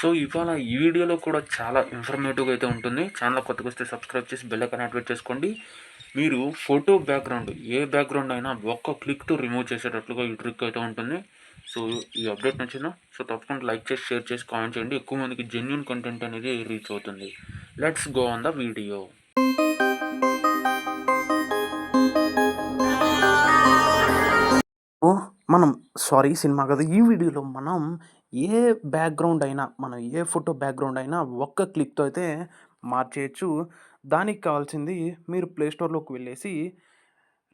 So ఇవాళ ఈ వీడియోలో కూడా చాలా ఇన్ఫర్మేటివ్గా అయితే ఉంటుంది. ఛానల్ కొత్తగా వస్తే సబ్స్క్రైబ్ చేసి బెల్ ఐకాన్ యాక్టివేట్ చేసుకోండి. మీరు ఫోటో బ్యాక్గ్రౌండ్ ఏ బ్యాక్గ్రౌండ్ అయినా ఒక్క క్లిక్తో రిమూవ్ చేసేటట్లుగా ఈ ట్రిక్ అయితే ఉంటుంది. సో ఈ అప్డేట్ నచ్చిందా? సో తప్పకుండా లైక్ చేసి, షేర్ చేసి, కామెంట్ చేయండి. ఎక్కువ మందికి జెన్యూన్ కంటెంట్ అనేది రీచ్ అవుతుంది. Let's go on the video. మనం సినిమా కదా, ఈ వీడియోలో మనం ఏ బ్యాక్గ్రౌండ్ అయినా, మనం ఏ ఫోటో బ్యాక్గ్రౌండ్ అయినా ఒక్క క్లిక్తో అయితే మార్చేయచ్చు. దానికి కావాల్సింది, మీరు ప్లేస్టోర్లోకి వెళ్ళేసి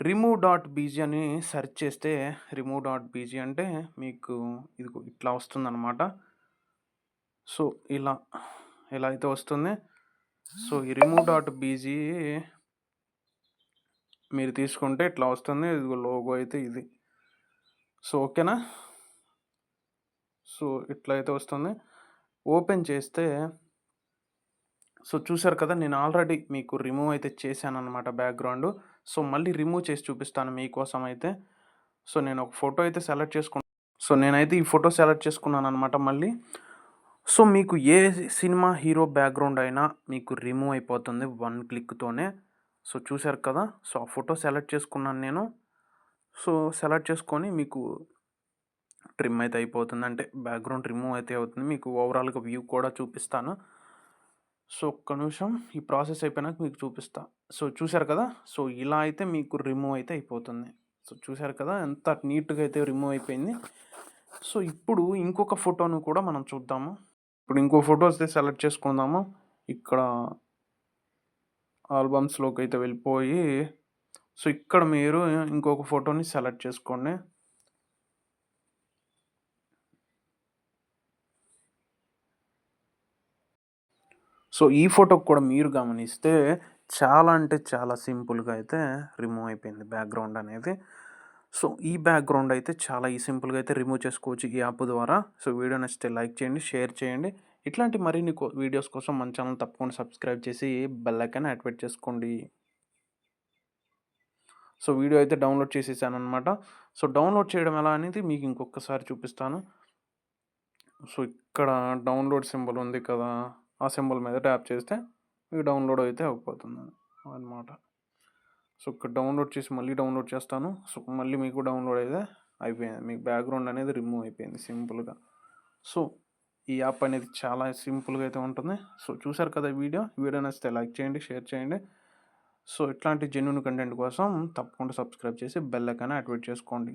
remove.bg అని సెర్చ్ చేస్తే, remove.bg అంటే మీకు ఇది ఇట్లా వస్తుందన్నమాట. సో ఇలా అయితే వస్తుంది. సో ఈ remove.bg మీరు తీసుకుంటే ఇట్లా వస్తుంది. ఇదిగో లోగో అయితే ఇది. సో ఓకేనా. సో ఇట్లా అయితే వస్తుంది. ఓపెన్ చేస్తే సో చూసారు కదా, నేను ఆల్రెడీ మీకు రిమూవ్ అయితే చేశానన్నమాట బ్యాక్గ్రౌండ్. సో మళ్ళీ రిమూవ్ చేసి చూపిస్తాను మీకోసం అయితే. సో నేను ఒక ఫోటో అయితే సెలెక్ట్ చేసుకున్నాను. సో నేనైతే ఈ ఫోటో సెలెక్ట్ చేసుకున్నాను అనమాట మళ్ళీ. సో మీకు ఏ సినిమా హీరో బ్యాక్గ్రౌండ్ అయినా మీకు రిమూవ్ అయిపోతుంది వన్ క్లిక్తోనే. సో చూసారు కదా, సో ఆ ఫోటో సెలెక్ట్ చేసుకున్నాను నేను. సో సెలెక్ట్ చేసుకొని మీకు ట్రిమ్ అయితే అయిపోతుంది, అంటే బ్యాక్గ్రౌండ్ రిమూవ్ అయితే అవుతుంది. మీకు ఓవరాల్గా వ్యూ కూడా చూపిస్తాను. సో ఒక్క నిమిషం, ఈ ప్రాసెస్ అయిపోయినాక మీకు చూపిస్తా. సో చూసారు కదా, సో ఇలా అయితే మీకు రిమూవ్ అయితే అయిపోతుంది. సో చూసారు కదా, ఎంత నీట్గా అయితే రిమూవ్ అయిపోయింది. సో ఇప్పుడు ఇంకొక ఫోటోను కూడా మనం చూద్దాము. ఇప్పుడు ఇంకో ఫోటోస్ అయితే సెలెక్ట్ చేసుకుందాము. ఇక్కడ ఆల్బమ్స్లోకి అయితే వెళ్ళిపోయి, సో ఇక్కడ మీరు ఇంకొక ఫోటోని సెలెక్ట్ చేసుకోండి. సో ఈ ఫోటోకి కూడా మీరు గమనిస్తే చాలా అంటే చాలా సింపుల్గా అయితే రిమూవ్ అయిపోయింది బ్యాక్గ్రౌండ్ అనేది. సో ఈ బ్యాక్గ్రౌండ్ అయితే చాలా సింపుల్గా అయితే రిమూవ్ చేసుకోవచ్చు ఈ యాప్ ద్వారా. సో వీడియో నచ్చితే లైక్ చేయండి, షేర్ చేయండి. ఇట్లాంటి మరిన్ని వీడియోస్ కోసం మన ఛానల్ తప్పకుండా సబ్స్క్రైబ్ చేసి బెల్ ఐకాన్ యాక్టివేట్ చేసుకోండి. సో వీడియో అయితే డౌన్లోడ్ చేసేసాను అనమాట. సో డౌన్లోడ్ చేయడం ఎలా అనేది మీకు ఇంకొకసారి చూపిస్తాను. సో ఇక్కడ డౌన్లోడ్ సింబల్ ఉంది కదా, ఆ సింబల్ మీద ట్యాప్ చేస్తే మీకు డౌన్లోడ్ అయితే అయిపోతుంది అన్నమాట. సో ఇక్కడ డౌన్లోడ్ చేసి మళ్ళీ డౌన్లోడ్ చేస్తాను. సో మళ్ళీ మీకు డౌన్లోడ్ అయితే అయిపోయింది. మీకు బ్యాక్గ్రౌండ్ అనేది రిమూవ్ అయిపోయింది సింపుల్గా. సో ఈ యాప్ అనేది చాలా సింపుల్గా అయితే ఉంటుంది. సో చూసారు కదా వీడియో నచ్చితే లైక్ చేయండి, షేర్ చేయండి. సో ఇట్లాంటి జెన్యూన్ కంటెంట్ కోసం తప్పకుండా సబ్స్క్రైబ్ చేసి బెల్ ఐకాన్ యాక్టివేట్ చేసుకోండి.